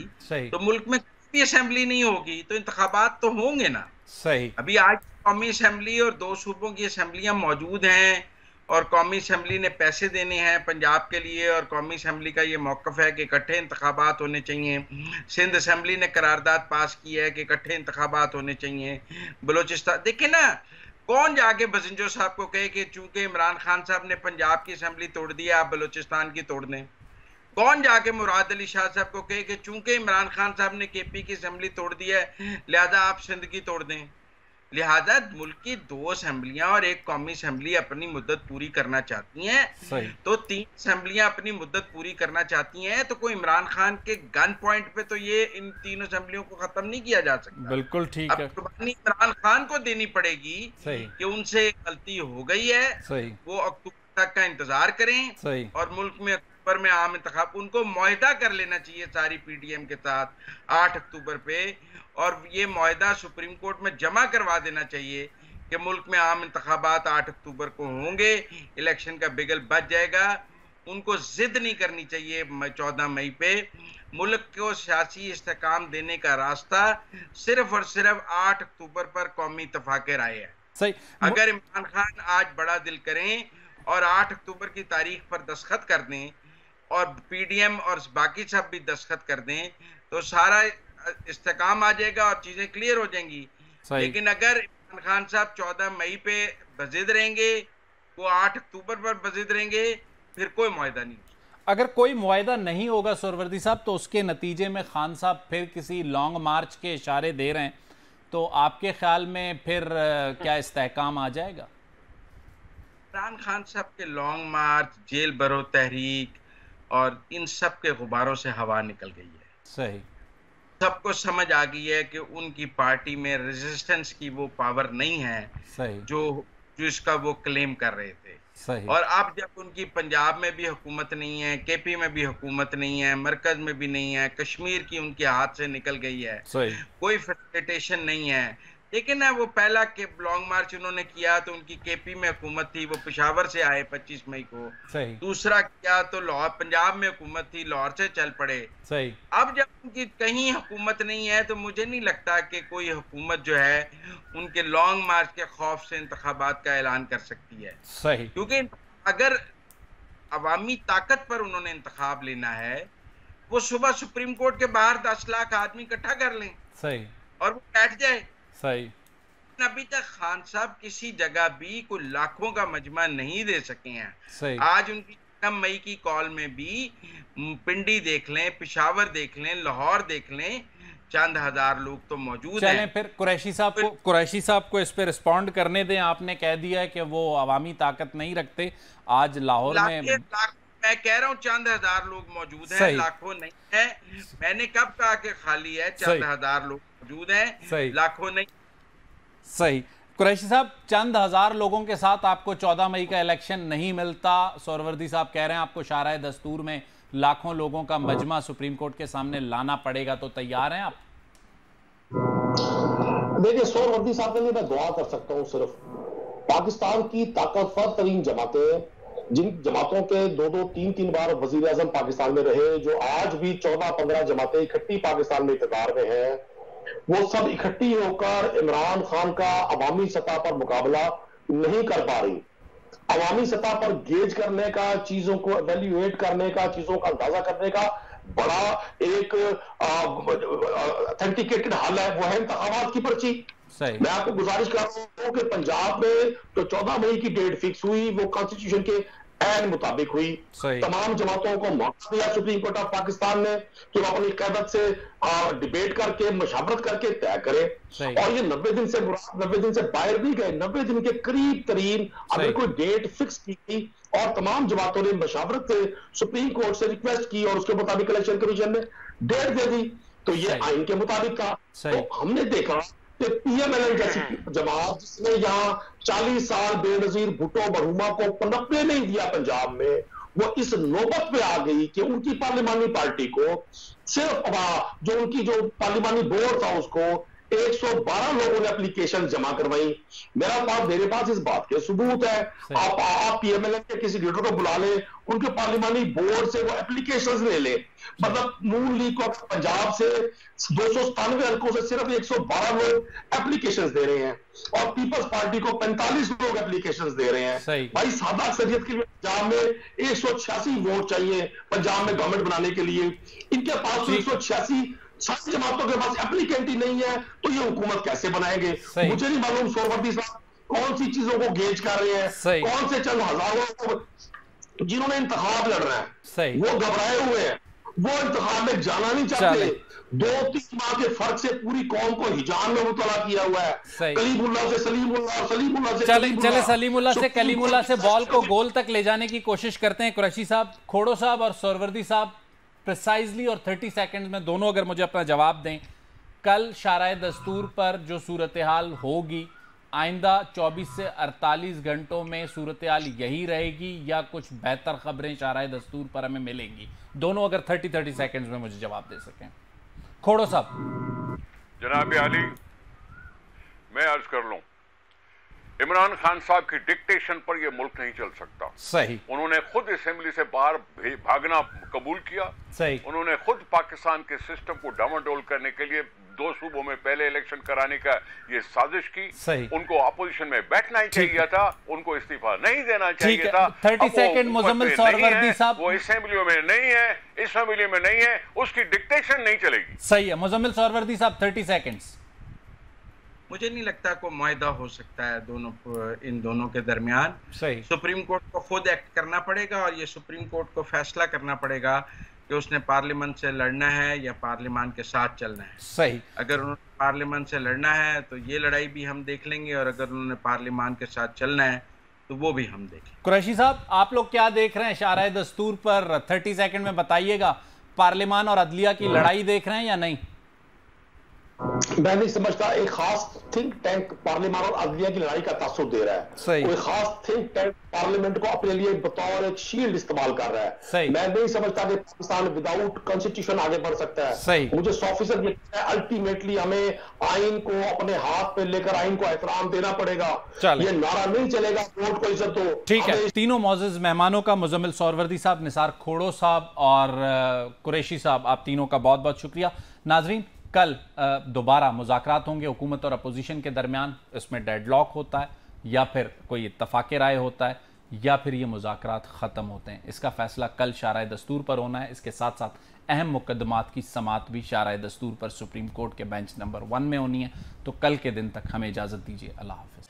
तो मुल्क में कोई असेंबली नहीं होगी, तो इंतखाबात तो होंगे ना। सही, अभी आज कौमी असेंबली और 2 सूबों की असेंबलियां मौजूद हैं और कौमी असेंबली ने पैसे देने हैं पंजाब के लिए, और कौमी असेंबली का ये मौकफ है कि इकट्ठे इंतखाबात होने चाहिए। सिंध असेंबली ने करारदाद पास की है कि इकट्ठे इंतखाबात होने चाहिए। बलोचिस्तान देखिए ना, कौन जाके बसिंजो साहब को कहे कि चूंकि इमरान खान साहब ने पंजाब की असेंबली तोड़ दी है, आप बलूचिस्तान की तोड़ दें? कौन जाके मुराद अली शाह साहब को कहे कि चूंकि इमरान खान साहब ने केपी की असेंबली तोड़ दी है लिहाजा आप सिंध की तोड़ दें? लिहाजा मुल्क की 2 असेंबलियां और 1 कौमी असेंबली अपनी मुद्दत पूरी करना चाहती हैं, तो 3 असेंबलियां अपनी मुद्दत पूरी करना चाहती हैं, तो कोई इमरान खान के गन पॉइंट पे तो ये इन 3 असेंबलियों को खत्म नहीं किया जा सकता। बिल्कुल ठीक है, कुर्बानी इमरान खान को देनी पड़ेगी कि उनसे गलती हो गई है, वो अक्टूबर तक का इंतजार करें और मुल्क में अक्टूबर में आम इंतखाब उनको मुआहदा कर लेना चाहिए सारी पीडीएम के साथ 8 अक्टूबर पे, और ये मुआहदा सुप्रीम कोर्ट में जमा करवा देना चाहिए कि मुल्क में आम इंतखाबात 8 अक्टूबर को होंगे, इलेक्शन का बिगल बच जाएगा। उनको जिद नहीं करनी चाहिए 14 मई पे। मुल्क को सियासी इस्तेकाम देने का रास्ता सिर्फ और सिर्फ 8 अक्टूबर पर कौमी इत्तफाक़ राय है। सही, अगर इमरान खान आज बड़ा दिल करें और 8 अक्टूबर की तारीख पर दस्तखत कर दें और पीडीएम और बाकी सब भी दस्तखत कर दें, तो सारा इस्तेकाम आ जाएगा और चीजें क्लियर हो जाएंगी। लेकिन अगर इमरान खान साहब 14 मई पे बजिद रहेंगे, वो 8 अक्टूबर पर बजिद रहेंगे, फिर कोई मुआहदा नहीं। अगर कोई मुआहदा नहीं होगा सौरवर्दी साहब, तो उसके नतीजे में खान साहब फिर किसी लॉन्ग मार्च के इशारे दे रहे हैं, तो आपके ख्याल में फिर क्या इस्तेहकाम आ जाएगा? इमरान खान साहब के लॉन्ग मार्च, जेल भरो तहरीक और इन सब के गुब्बारों से हवा निकल गई है। सही, सबको समझ आ गई है कि उनकी पार्टी में रेजिस्टेंस की वो पावर नहीं है। सही, जो इसका वो क्लेम कर रहे थे। सही, और अब जब उनकी पंजाब में भी हुकूमत नहीं है, केपी में भी हुकूमत नहीं है, मरकज में भी नहीं है, कश्मीर की उनके हाथ से निकल गई है, सही, कोई फैसिलिटेशन नहीं है। लेकिन ना वो पहला लॉन्ग मार्च उन्होंने किया तो उनकी केपी में हुकूमत थी, वो पेशावर से आए 25 मई को। सही, दूसरा किया तो लाहौर पंजाब में हुकूमत थी, लाहौर से चल पड़े। सही, अब जब उनकी कहीं हुकूमत नहीं है तो मुझे नहीं लगता कि कोई हुकूमत जो है उनके लॉन्ग मार्च के खौफ से इंतखाबात का ऐलान कर सकती है। सही, क्योंकि अगर अवामी ताकत पर उन्होंने इंतखाब लेना है, वो सुबह सुप्रीम कोर्ट के बाहर 10 लाख आदमी इकट्ठा कर लें। सही, और वो बैठ जाए। सही, अभी तक खान साहब किसी जगह भी कोई लाखों का मजमा नहीं दे सके हैं। सही, आज उनकी 9 मई की कॉल में भी पिंडी देख लें, पेशावर देख लें, लाहौर देख लें, चंद हजार लोग तो मौजूद हैं। चलें फिर कुरैशी साहब को इस पे रिस्पॉन्ड करने दें। आपने कह दिया है कि वो अवामी ताकत नहीं रखते। आज लाहौर में मैं कह रहा हूँ चंद हजार लोग मौजूद हैं, लाखों नहीं है। मैंने कब कहा कि खाली है? चंद हजार लोग मौजूद हैं, लाखों नहीं। सही, कुरैशी साहब, चंद हजार लोगों के साथ आपको 14 मई का इलेक्शन नहीं मिलता। सौरवर्दी साहब कह रहे हैं आपको शाराए दस्तूर में लाखों लोगों का मजमा सुप्रीम कोर्ट के सामने लाना पड़ेगा, तो तैयार हैं आप? देखिए, सौरवर्दी साहब के लिए मैं दुआ कर सकता हूं। सिर्फ पाकिस्तान की ताकतवर तरीन जमातें, जिन जमातों के 2-2, 3-3 बार वजीर आजम पाकिस्तान में रहे, जो आज भी 14-15 जमातें इकट्ठी पाकिस्तान में इक़्तिदार में हैं, वो सब इकट्ठी होकर इमरान खान का अवामी सतह पर मुकाबला नहीं कर पा रही। अवामी सतह पर गेज करने का, चीजों को एवेल्युएट करने का, चीजों का अंदाजा करने का बड़ा एक ऑथेंटिकेटेड हल है, वो है इंतखाबात की पर्ची। मैं आपको गुजारिश कर रहा हूं कि पंजाब में तो 14 मई की डेट फिक्स हुई, वो कॉन्स्टिट्यूशन के ऐन मुताबिक हुई। तमाम जमातों को मौका दिया सुप्रीम कोर्ट ऑफ पाकिस्तान ने कि वो अपनी क़यादत से डिबेट करके, मशावरत करके तय करे। और ये 90 दिन से बाहर भी गए। 90 दिन के करीब तरीन अगर कोई डेट फिक्स की थी और तमाम जमातों ने मशावरत से सुप्रीम कोर्ट से रिक्वेस्ट की और उसके मुताबिक इलेक्शन कमीशन ने डेट दे दी, तो ये आइन के मुताबिक था। तो हमने देखा कि पीएमएल जैसी जमात जिसने यहाँ 40 साल बेनजीर भुट्टो मरहुमा को पनपने नहीं दिया पंजाब में, वो इस नौबत पे आ गई कि उनकी पार्लिमानी पार्टी को सिर्फ जो उनकी जो पार्लिमानी बोर्ड था उसको 112 लोगों ने एप्लीकेशन जमा करवाई। मेरे पास इस बात के सबूत है। आप पीएमएल के किसी लीडर को बुला ले, उनके पार्लिमानी बोर्ड से वो एप्लीकेशंस ले ले। मतलब नून लीग को पंजाब से 297 हल्कों से सिर्फ 112 लोग एप्लीकेशंस दे रहे हैं और पीपल्स पार्टी को 45 लोग एप्लीकेशंस दे रहे हैं। भाई सादा अक्सरियत के लिए पंजाब में 186 वोट चाहिए पंजाब में गवर्नमेंट बनाने के लिए। इनके पास 186 सारी जमातों के पास एप्लीकेंट ही नहीं है, तो ये हुकूमत कैसे बनाएंगे? मुझे नहीं मालूम सोहवर्दी साहब कौन सी चीजों को गेज कर रहे हैं, कौन से चंद हजारों जिन्होंने इंतखाब लड़ रहे हैं वो घबराए हुए हैं, वो इंतखाब में जाना नहीं चाहते। 2-3 माह के फर्क से पूरी कौम को हिजाम में मुतला किया हुआ है। कलीमुल्लाह से सलीमुल्लाह, सलीमुल्लाह से चले सलीमुल्लाह से कलीमुल्लाह से बॉल को गोल तक ले जाने की कोशिश करते हैं। कुरैशी साहब, खोड़ो साहब और सोहवर्दी साहब प्रिसाइजली और 30 सेकंड में दोनों अगर मुझे अपना जवाब दें, कल शाराए दस्तूर पर जो सूरत हाल होगी आइंदा 24 से 48 घंटों में सूरत हाल यही रहेगी या कुछ बेहतर खबरें शाराए दस्तूर पर हमें मिलेंगी? दोनों अगर 30 सेकंड्स में मुझे जवाब दे सकें। खोड़ो साहब। जनाब आली, मैं अर्ज कर लूं, इमरान खान साहब की डिक्टेशन पर यह मुल्क नहीं चल सकता। सही। उन्होंने खुद असेंबली से बाहर भागना कबूल किया। सही। उन्होंने खुद पाकिस्तान के सिस्टम को डामाडोल करने के लिए 2 सूबों में पहले इलेक्शन कराने का ये साजिश की। सही। उनको अपोजिशन में बैठना ही चाहिए था, उनको इस्तीफा नहीं देना चाहिए था। 30 सेकंड मुजम्मिल सोहवर्दी साहब। वो असेंबली में नहीं है, असेंबली में नहीं है, उसकी डिक्टेशन नहीं चलेगी। सही है। मुजम्मिल सोहवर्दी साहब 30 सेकंड्स। मुझे नहीं लगता कोई मुआहदा हो सकता है इन दोनों के दरमियान। सही। सुप्रीम कोर्ट को खुद एक्ट करना पड़ेगा और ये सुप्रीम कोर्ट को फैसला करना पड़ेगा कि उसने पार्लियामेंट से लड़ना है या पार्लियामेंट के साथ चलना है। सही। अगर उन्होंने पार्लियामेंट से लड़ना है तो ये लड़ाई भी हम देख लेंगे और अगर उन्होंने पार्लियामेंट के साथ चलना है तो वो भी हम देखेंगे। कुरैशी साहब, आप लोग क्या देख रहे हैं शाराए दस्तूर पर? 30 सेकंड में बताइएगा। पार्लियामान और अदलिया की लड़ाई देख रहे हैं या नहीं? मैं नहीं समझता एक खास थिंक टैंक पार्लियामेंट और अदलिया की लड़ाई का तासुर दे रहा है। कोई खास थिंक टैंक पार्लियामेंट को अपने लिए बतौर एक शील्ड इस्तेमाल कर रहा है। मैं नहीं समझता कि पाकिस्तान विदाउट कॉन्स्टिट्यूशन आगे बढ़ सकता है। मुझे 100% यकीन है अल्टीमेटली हमें आइन को अपने हाथ पे लेकर आइन को एहतराम देना पड़ेगा। ये नारा नहीं चलेगा वोट को इज्जत दो। ठीक है। तीनों मौजूद मेहमानों का, मुजम्मिल सोहवर्दी साहब, निसार खोड़ो साहब और कुरैशी साहब, आप तीनों का बहुत बहुत शुक्रिया। नाजरीन, कल दोबारा मुज़ाकरात होंगे हुकूमत और अपोजिशन के दरमियान। इसमें डेडलॉक होता है या फिर कोई इत्तफाक़ राय होता है या फिर ये मुज़ाकरात ख़त्म होते हैं। इसका फ़ैसला कल शाराए दस्तूर पर होना है। इसके साथ साथ अहम मुकदमात की समाअत भी शाराए दस्तूर पर सुप्रीम कोर्ट के बेंच नंबर 1 में होनी है। तो कल के दिन तक हमें इजाज़त दीजिए। अल्लाह हाफ़िज़।